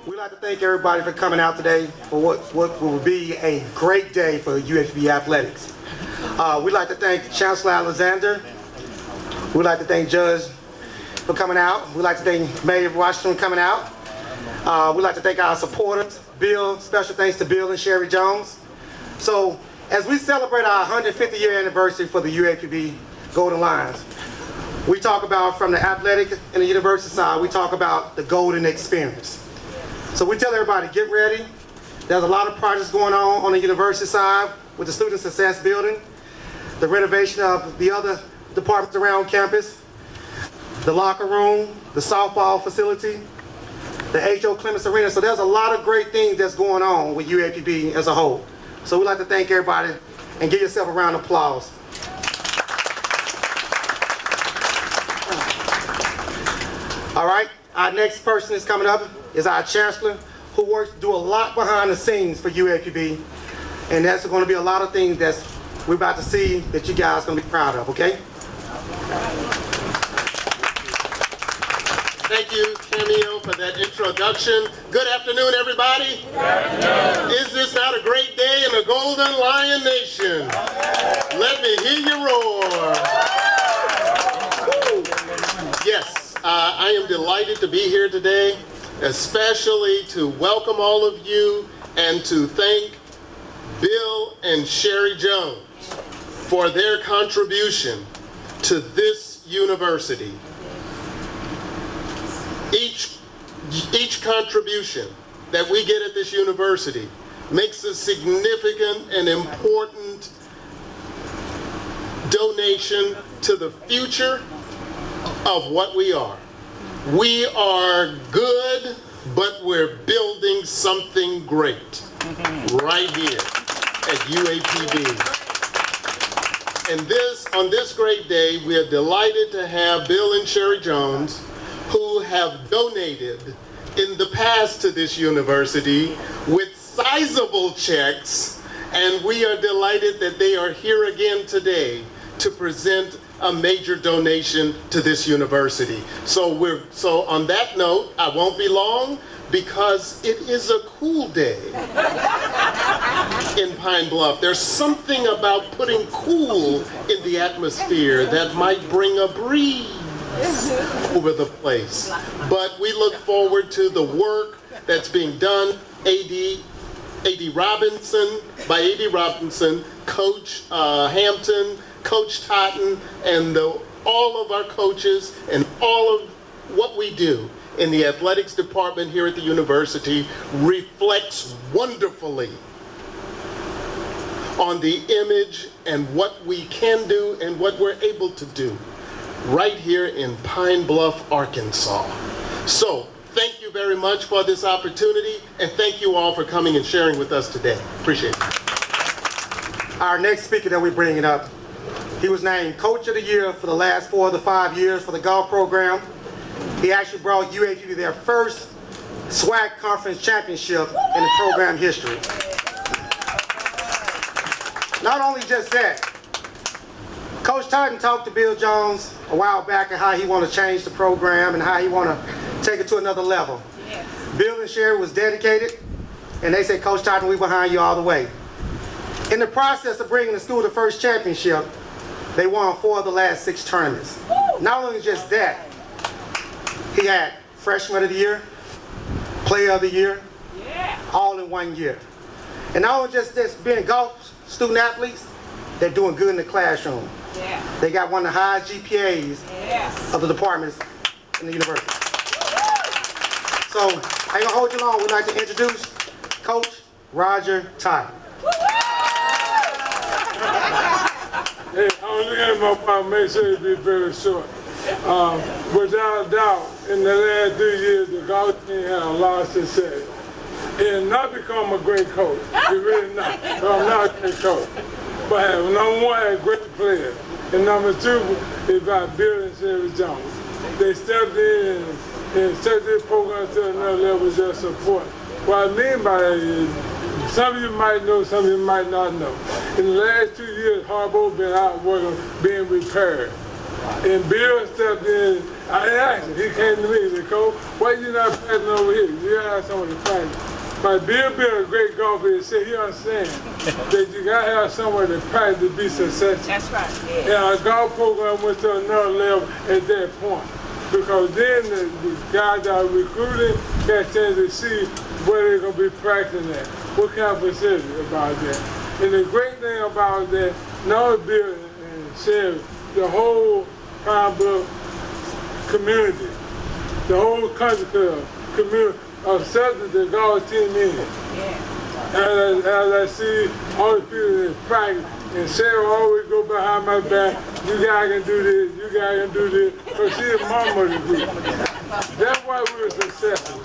We'd like to thank everybody for coming out today for what will be a great day for UAPB athletics. We'd like to thank Chancellor Alexander. We'd like to thank Judge for coming out. We'd like to thank Mayor Washington for coming out. We'd like to thank our supporters, Bill, special thanks to Bill and Sherry Jones. So as we celebrate our 150th year anniversary for the UAPB Golden Lions, we talk about, from the athletic and the university side, we talk about the golden experience. So we tell everybody, get ready. There's a lot of projects going on the university side with the Student Success Building, the renovation of the other departments around campus, the locker room, the softball facility, the H.O. Clements Arena. So there's a lot of great things that's going on with UAPB as a whole. So we'd like to thank everybody and give yourself a round of applause. All right, our next person that's coming up is our Chancellor, who works to do a lot behind the scenes for UAPB. And that's going to be a lot of things that we're about to see that you guys are going to be proud of, okay? Thank you, Cameo, for that introduction. Good afternoon, everybody. Good afternoon. Is this not a great day in the Golden Lion Nation? Let me hear you roar. Woo. Yes, I am delighted to be here today, especially to welcome all of you and to thank Bill and Sherry Jones for their contribution to this university. Each contribution that we get at this university makes a significant and important donation to the future of what we are. We are good, but we're building something great right here at UAPB. And on this great day, we are delighted to have Bill and Sherry Jones, who have donated in the past to this university with sizable checks, and we are delighted that they are here again today to present a major donation to this university. So on that note, I won't be long because it is a cool day in Pine Bluff. There's something about putting cool in the atmosphere that might bring a breeze over the place. But we look forward to the work that's being done. A.D. Robinson, Coach Hampton, Coach Totten, and all of our coaches and all of what we do in the athletics department here at the university reflects wonderfully on the image and what we can do and what we're able to do right here in Pine Bluff, Arkansas. So thank you very much for this opportunity, and thank you all for coming and sharing with us today. Appreciate it. Our next speaker that we're bringing up, he was named Coach of the Year for the last 4 of the 5 years for the golf program. He actually brought UAPB their first SWAC Conference Championship in the program history. Not only just that, Coach Totten talked to Bill Jones a while back and how he want to change the program and how he want to take it to another level. Yes. Bill and Sherry was dedicated, and they said, Coach Totten, we behind you all the way. In the process of bringing the school the first championship, they won 4 of the last 6 tournaments. Woo! Not only just that, he had Freshman of the Year, Player of the Year, all in 1 year. And not only just this, being golf student athletes, they're doing good in the classroom. Yeah. They got one of the highest GPAs of the departments in the university. So I ain't gonna hold you long. We'd like to introduce Coach Roger Totten. Hey, I'm looking at my phone, make sure it be very short. Without a doubt, in the last 3 years, the golf team had a lot of success. And not become a great coach, you're really not. So I'm not a great coach. But number 1, had great players. And number 2 is by Bill and Sherry Jones. They stepped in and took this program to another level with their support. What I mean by that is, some of you might know, some of you might not know. In the last 2 years, Harbaugh been out working, being repaired. And Bill stepped in. I asked him, he came to me and said, Coach, why you not practicing over here? You gotta have someone to practice. But Bill being a great golfer, he said he understands that you gotta have someone to practice to be successful. That's right. Yeah. And our golf program went to another level at that point. Because then the guys that are recruiting got a chance to see where they're gonna be practicing at. What kind of facility about that. And the great thing about that, now Bill and Sherry, the whole Pine Bluff community, the whole country club community accepted the golf team in. Yeah. As I see all the people in practice, and Sarah always go behind my back, you guys can do this, you guys can do this, because she's the mama of the group. That's why we were successful,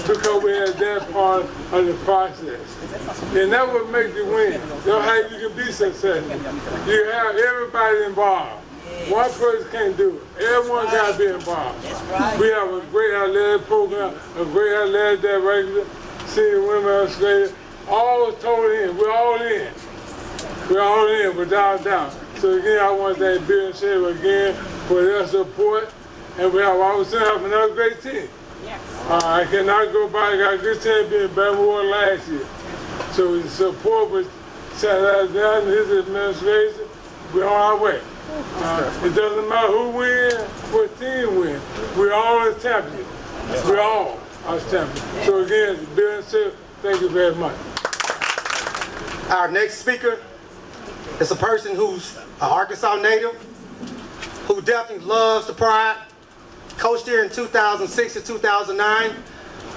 because we had that part of the process. And that what makes you win. That's how you can be successful. You have everybody involved. One person can't do it. Everyone got to be involved. We have a great athletic program, a great athletic director, senior women administrator, all totally in. We're all in. We're all in without doubt. So again, I want to thank Bill and Sherry again for their support. And we have also have another great team. I cannot go by. I got a good team being better than we were last year. So the support with Senator and his administration, we're on our way. It doesn't matter who wins, what team wins. We're all a champion. We're all a champion. So again, Bill and Sherry, thank you very much. Our next speaker is a person who's an Arkansas native, who definitely loves the Pride, coached here in 2006 to 2009,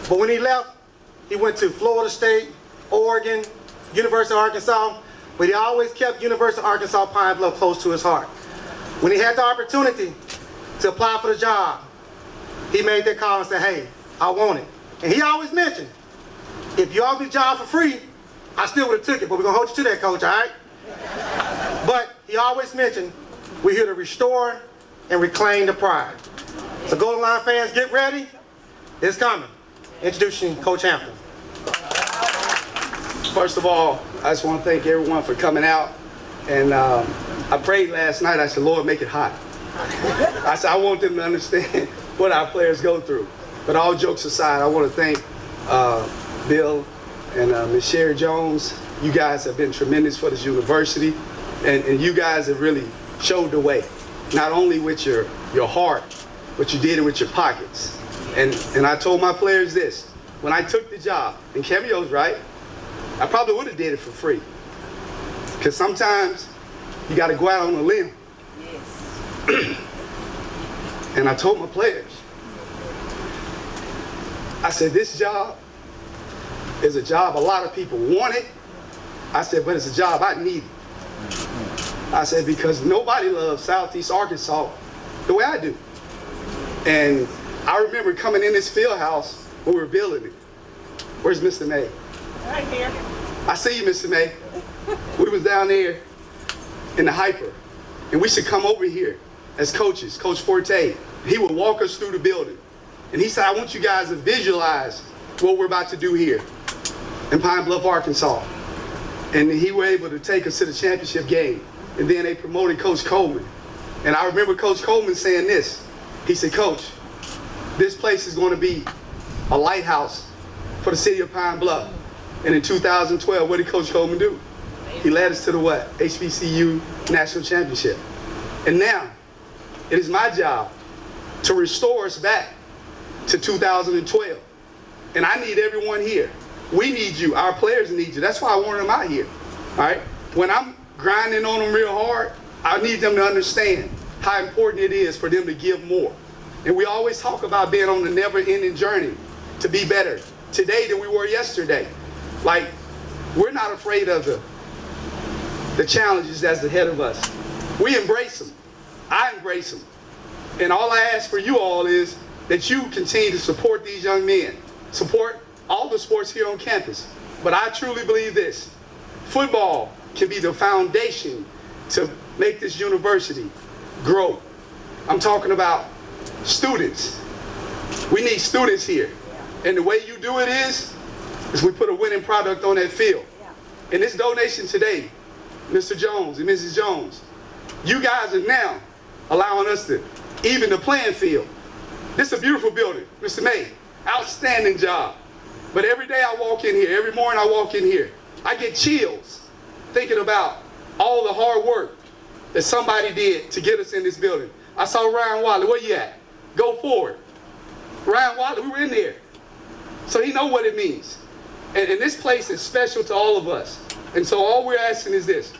but when he left, he went to Florida State, Oregon, University of Arkansas, but he always kept University of Arkansas Pine Bluff close to his heart. When he had the opportunity to apply for the job, he made that call and said, hey, I want it. And he always mentioned, if you offer me the job for free, I still would have took it, but we're gonna hold you to that, Coach, all right? But he always mentioned, we're here to restore and reclaim the Pride. So Golden Line fans, get ready. It's coming. Introducing Coach Hampton. First of all, I just want to thank everyone for coming out. And I prayed last night, I said, Lord, make it hot. I said, I want them to understand what our players go through. But all jokes aside, I want to thank Bill and Ms. Sherry Jones. You guys have been tremendous for this university. And you guys have really showed the way, not only with your heart, but you did it with your pockets. And I told my players this, when I took the job, and Cameo's right, I probably would have did it for free. Because sometimes you got to go out on a limb. Yes. And I told my players, I said, this job is a job a lot of people want it. I said, but it's a job I need. I said, because nobody loves Southeast Arkansas the way I do. And I remember coming in this field house when we were building it. Where's Mr. May? Right here. I see you, Mr. May. We was down there in the hyper, and we should come over here as coaches, Coach Forte. He would walk us through the building. And he said, I want you guys to visualize what we're about to do here in Pine Bluff, Arkansas. And he was able to take us to the championship game. And then they promoted Coach Coleman. And I remember Coach Coleman saying this. He said, Coach, this place is going to be a lighthouse for the city of Pine Bluff. And in 2012, what did Coach Coleman do? He led us to the what? HBCU National Championship. And now, it is my job to restore us back to 2012. And I need everyone here. We need you. Our players need you. That's why I wanted them out here. All right? When I'm grinding on them real hard, I need them to understand how important it is for them to give more. And we always talk about being on the never-ending journey to be better today than we were yesterday. Like, we're not afraid of the challenges that's ahead of us. We embrace them. I embrace them. And all I ask for you all is that you continue to support these young men. Support all the sports here on campus. But I truly believe this. Football can be the foundation to make this university grow. I'm talking about students. We need students here. And the way you do it is we put a winning product on that field. And this donation today, Mr. Jones and Mrs. Jones, you guys are now allowing us to even the playing field. This is a beautiful building, Mr. May. Outstanding job. But every day I walk in here, every morning I walk in here, I get chills thinking about all the hard work that somebody did to get us in this building. I saw Ryan Wiley. Where you at? Go forward. Ryan Wiley, we were in there. So he know what it means. And this place is special to all of us. And so all we're asking is this.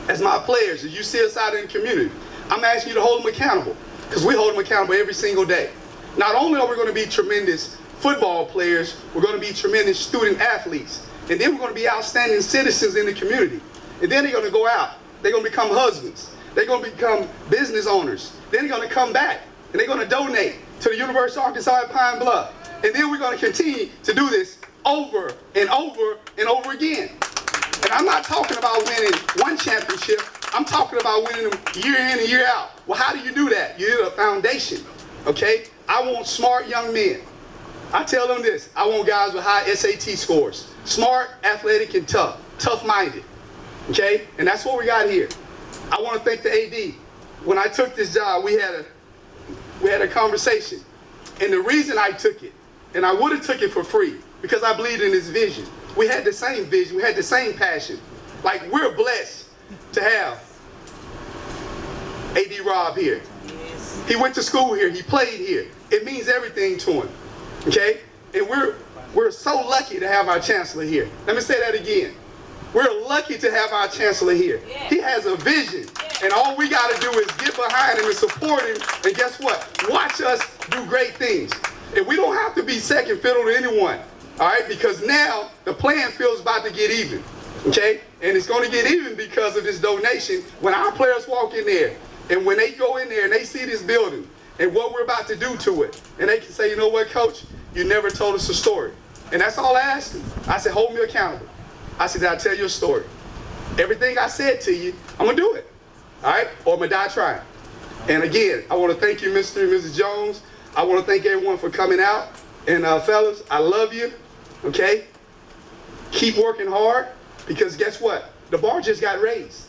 As my players, as you see us out in the community, I'm asking you to hold them accountable. Because we hold them accountable every single day. Not only are we going to be tremendous football players, we're going to be tremendous student athletes. And then we're going to be outstanding citizens in the community. And then they're going to go out. They're going to become husbands. They're going to become business owners. Then they're going to come back. And they're going to donate to the University of Arkansas at Pine Bluff. And then we're going to continue to do this over and over and over again. And I'm not talking about winning one championship. I'm talking about winning them year in and year out. Well, how do you do that? You need a foundation, okay? I want smart young men. I tell them this. I want guys with high SAT scores. Smart, athletic, and tough. Tough-minded, okay? And that's what we got here. I want to thank the AD. When I took this job, we had a conversation. And the reason I took it, and I would have took it for free, because I believed in his vision. We had the same vision. We had the same passion. Like, we're blessed to have AD Rob here. Yes. He went to school here. He played here. It means everything to him, okay? And we're so lucky to have our chancellor here. Let me say that again. We're lucky to have our chancellor here. Yeah. He has a vision, and all we got to do is get behind him and support him, and guess what? Watch us do great things. And we don't have to be second fiddle to anyone, all right? Because now the playing field's about to get even, okay? And it's going to get even because of this donation. When our players walk in there, and when they go in there and they see this building and what we're about to do to it, and they can say, you know what, Coach? You never told us a story. And that's all I asked them. I said, hold me accountable. I said, I'll tell you a story. Everything I said to you, I'm going to do it, all right? Or I'm going to die trying. And again, I want to thank you, Mr. and Mrs. Jones. I want to thank everyone for coming out. And fellas, I love you, okay? Keep working hard, because guess what? The bar just got raised.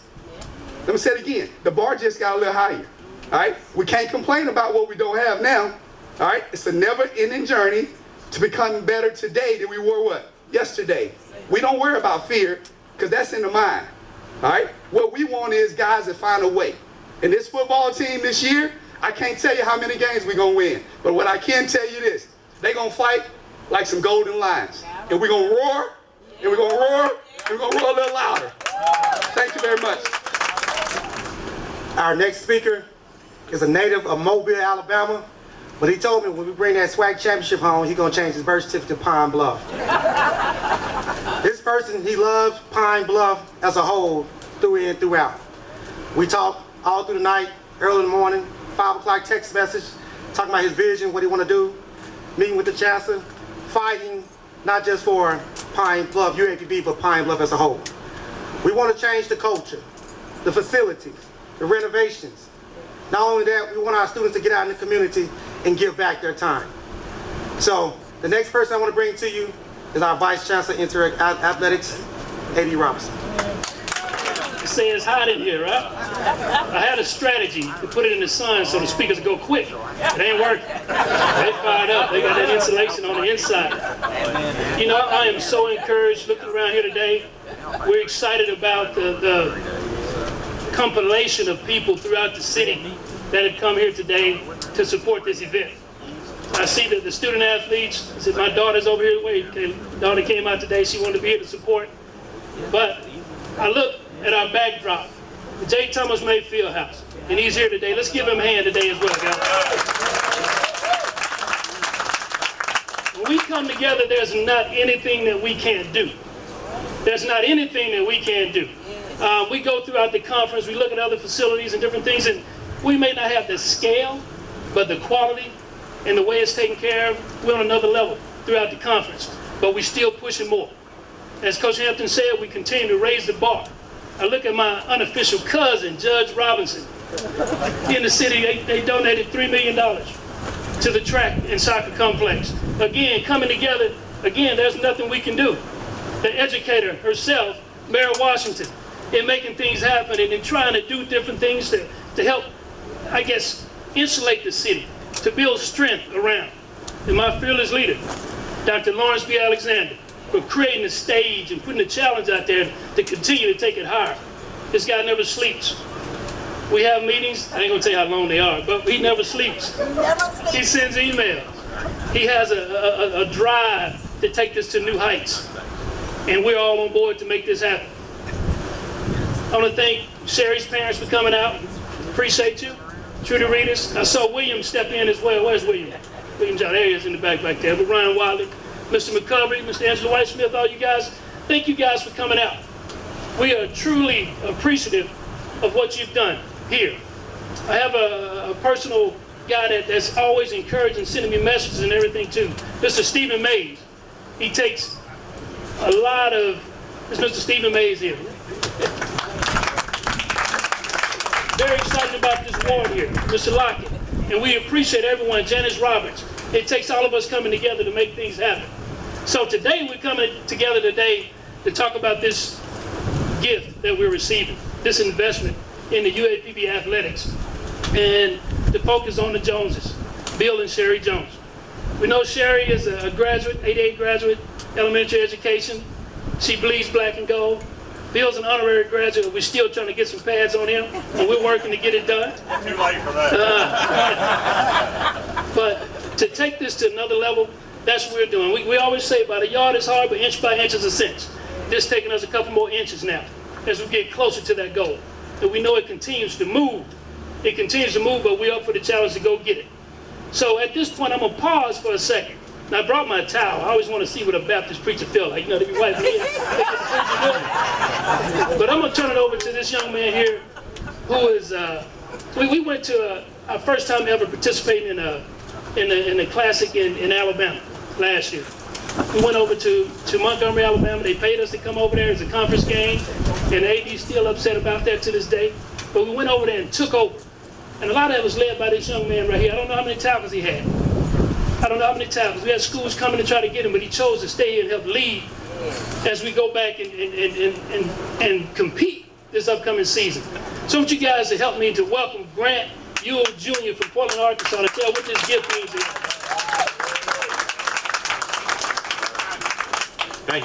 Let me say it again. The bar just got a little higher, all right? We can't complain about what we don't have now, all right? It's a never-ending journey to become better today than we were what? Yesterday. We don't worry about fear, because that's in the mind, all right? What we want is guys that find a way. And this football team this year, I can't tell you how many games we're going to win. But what I can tell you this, they're going to fight like some golden lions. And we're going to roar, and we're going to roar, and we're going to roar a little louder. Thank you very much. Our next speaker is a native of Mobile, Alabama, but he told me when we bring that SWAC championship home, he's going to change his birth certificate to Pine Bluff. This person, he loves Pine Bluff as a whole, through and throughout. We talk all through the night, early in the morning, 5 o'clock text message, talking about his vision, what he want to do, meeting with the chancellor, fighting not just for Pine Bluff, UAPB, but Pine Bluff as a whole. We want to change the culture, the facilities, the renovations. Not only that, we want our students to get out in the community and give back their time. So the next person I want to bring to you is our Vice Chancellor Inter Athletics, AD Robinson. Say it's hot in here, right? I had a strategy to put it in the sun so the speakers go quick. It ain't working. They fired up. They got that insulation on the inside. You know, I am so encouraged looking around here today. We're excited about the compilation of people throughout the city that have come here today to support this event. I see that the student athletes, I said my daughter's over here. Wait, daughter came out today. She wanted to be here to support. But I look at our backdrop, the J. Thomas May Fieldhouse, and he's here today. Let's give him a hand today as well, guys. When we come together, there's not anything that we can't do. There's not anything that we can't do. We go throughout the conference, we look at other facilities and different things, and we may not have the scale, but the quality and the way it's taken care of, we're on another level throughout the conference, but we're still pushing more. As Coach Hampton said, we continue to raise the bar. I look at my unofficial cousin, Judge Robinson. In the city, they donated $3 million to the track and soccer complex. Again, coming together, again, there's nothing we can do. The educator herself, Mayor Washington, in making things happen and in trying to do different things to help I guess, insulate the city, to build strength around. And my fearless leader, Dr. Lawrence B. Alexander, for creating a stage and putting a challenge out there to continue to take it higher. This guy never sleeps. We have meetings, I ain't gonna tell you how long they are, but he never sleeps. He sends emails. He has a drive to take this to new heights. And we're all on board to make this happen. I want to thank Sherry's parents for coming out. Appreciate you. Trudy Readers. I saw William step in as well. Where's William? William's out there. He is in the back there. But Ryan Wiley, Mr. McCovery, Mr. Angela White-Smith, all you guys, thank you guys for coming out. We are truly appreciative of what you've done here. I have a personal guy that's always encouraging, sending me messages and everything too. Mr. Stephen Mays. He takes a lot of, it's Mr. Stephen Mays here. Very excited about this award here, Mr. Lockett. And we appreciate everyone, Janice Roberts. It takes all of us coming together to make things happen. So today we're coming together today to talk about this gift that we're receiving, this investment in the UAPB athletics, and to focus on the Joneses, Bill and Sherry Jones. We know Sherry is a graduate, 88 graduate, elementary education. She bleeds black and gold. Bill's an honorary graduate. We're still trying to get some pads on him, and we're working to get it done. Too late for that. But to take this to another level, that's what we're doing. We always say about a yard is hard, but inch by inch is a cinch. This is taking us a couple more inches now as we get closer to that goal. And we know it continues to move. It continues to move, but we're up for the challenge to go get it. So at this point, I'm going to pause for a second. Now, I brought my towel. I always want to see what a Baptist preacher felt like. You know, they be wiping me. But I'm going to turn it over to this young man here who is, we went to our first time ever participating in the Classic in Alabama last year. We went over to Montgomery, Alabama. They paid us to come over there as a conference game, and the AD's still upset about that to this day. But we went over there and took over. And a lot of it was led by this young man right here. I don't know how many tackles he had. I don't know how many tackles. We had schools coming to try to get him, but he chose to stay here and help lead as we go back and compete this upcoming season. So I want you guys to help me to welcome Grant Ewell Jr. from Portland, Arkansas, to tell what this gift means to him.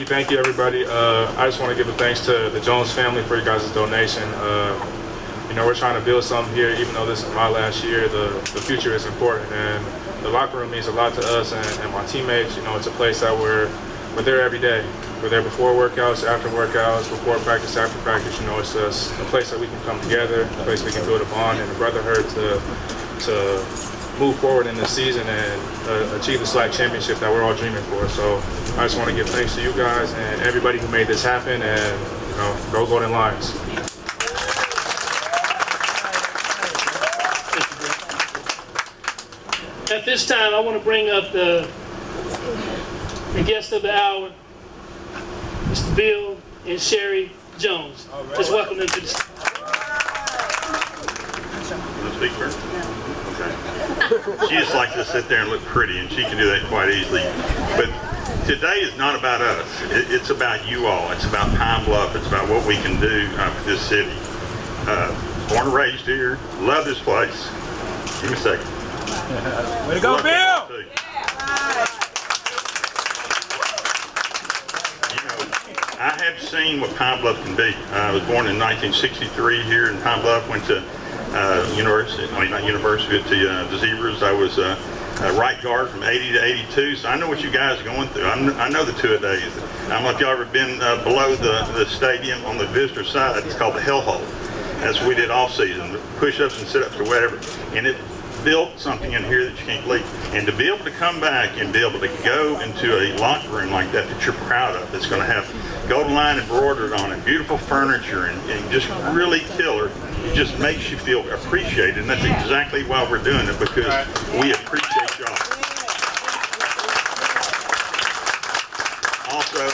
Thank you, everybody. I just want to give a thanks to the Jones family for you guys' donation. You know, we're trying to build something here, even though this is my last year. The future is important, and the locker room means a lot to us and my teammates. You know, it's a place that we're there every day. We're there before workouts, after workouts, before practice, after practice. You know, it's just a place that we can come together, a place we can build a bond and a brotherhood to move forward in this season and achieve the SLAC championship that we're all dreaming for. So I just want to give thanks to you guys and everybody who made this happen, and you know, go Golden Lions. At this time, I want to bring up the guest of the hour, Mr. Bill and Sherry Jones. Let's welcome them to the stage. Want to speak first? Okay. She just likes to sit there and look pretty, and she can do that quite easily. But today is not about us. It's about you all. It's about Pine Bluff. It's about what we can do for this city. Born and raised here. Love this place. Give me a second. Way to go, Bill! I have seen what Pine Bluff can be. I was born in 1963 here in Pine Bluff, went to university, not university, but to the Zebras. I was right guard from 80 to 82, so I know what you guys are going through. I know the two-a-days. I don't know if y'all ever been below the stadium on the visitor side. It's called the Hellhole. That's what we did all season, push-ups and sit-ups or whatever. And it built something in here that you can't believe. And to be able to come back and be able to go into a locker room like that you're proud of, that's going to have golden line embroidered on it, beautiful furniture, and just really killer, it just makes you feel appreciated. And that's exactly why we're doing it, because we appreciate y'all. Also,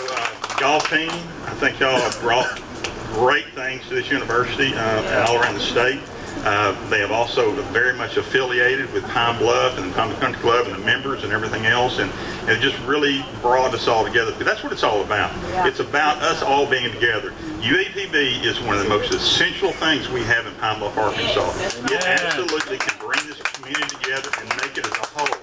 golf team, I think y'all have brought great things to this university and all around the state. They have also very much affiliated with Pine Bluff and the Pine Bluff Country Club and the members and everything else, and it just really brought us all together. But that's what it's all about. It's about us all being together. UAPB is one of the most essential things we have in Pine Bluff, Arkansas. It absolutely can bring this community together and make it as a whole.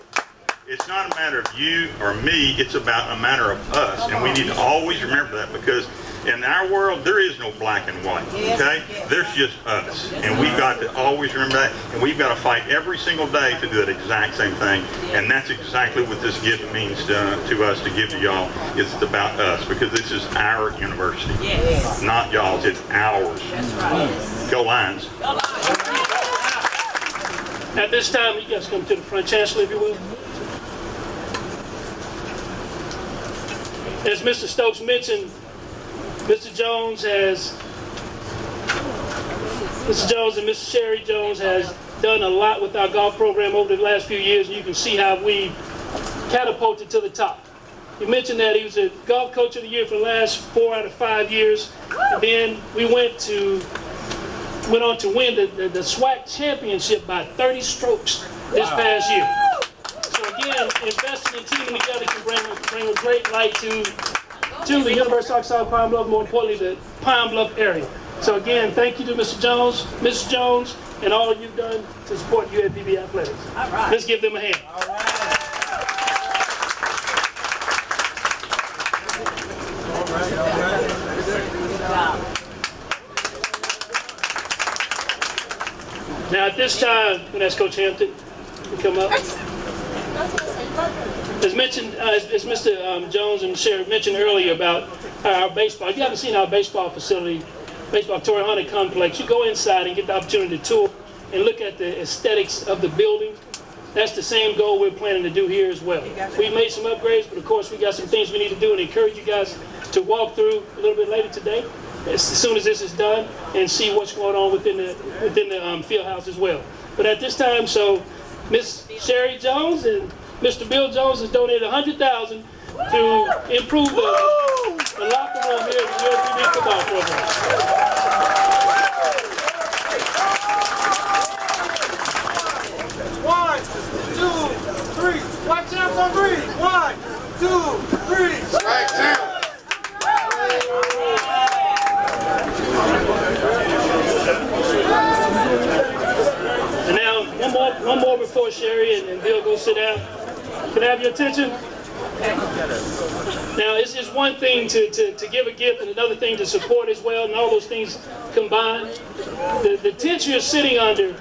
It's not a matter of you or me, it's about a matter of us, and we need to always remember that, because in our world, there is no black and white, okay? There's just us, and we've got to always remember that, and we've got to fight every single day to do that exact same thing, and that's exactly what this gift means to us, to give to y'all. It's about us, because this is our university, not y'all's, it's ours. Go Lions. At this time, you guys come to the front, Chancellor, if you will. As Mr. Stokes mentioned, Mr. Jones and Mrs. Sherry Jones has done a lot with our golf program over the last few years, and you can see how we catapulted to the top. He mentioned that he was a golf coach of the year for the last 4 out of 5 years, and then we went on to win the SWAC championship by 30 strokes this past year. So again, investing and teaming together can bring a great light to the University of Arkansas Pine Bluff, more importantly, the Pine Bluff area. So again, thank you to Mr. Jones, Mrs. Jones, and all you've done to support UAPB athletics. All right. Let's give them a hand. All right. Now at this time, I'm going to ask Coach Hampton to come up. As mentioned, as Mr. Jones and Sherry mentioned earlier about our baseball, if you haven't seen our baseball facility, baseball Torrey Hunter complex, you go inside and get the opportunity to tour and look at the aesthetics of the building. That's the same goal we're planning to do here as well. We've made some upgrades, but of course we got some things we need to do, and encourage you guys to walk through a little bit later today, as soon as this is done, and see what's going on within the field house as well. But at this time, so Miss Sherry Jones and Mr. Bill Jones has donated $100,000 to improve the locker room here at the UAPB football program. 1, 2, 3. White champs on 3. 1, 2, 3. Right down. And now, one more before Sherry and Bill go sit down. Can I have your attention? Now, it's just one thing to give a gift and another thing to support as well, and all those things combined. The tents you're sitting under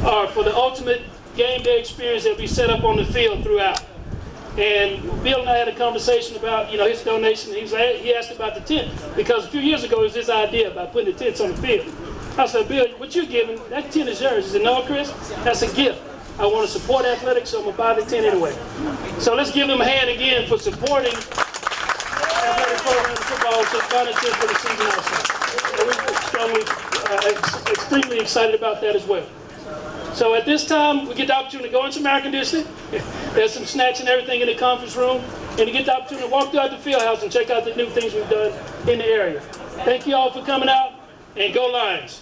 are for the ultimate game day experience that we set up on the field throughout. And Bill and I had a conversation about, his donation. He asked about the tent, because a few years ago it was his idea about putting the tents on the field. I said, Bill, what you're giving, that tent is yours. He said, no, Chris, that's a gift. I want to support athletics, so I'm going to buy the tent anyway. So let's give them a hand again for supporting athletic program football volunteers for the season also. And we're extremely excited about that as well. So at this time, we get the opportunity to go into some air conditioning. There's some snacks and everything in the conference room. And to get the opportunity to walk throughout the field house and check out the new things we've done in the area. Thank you all for coming out, and go Lions.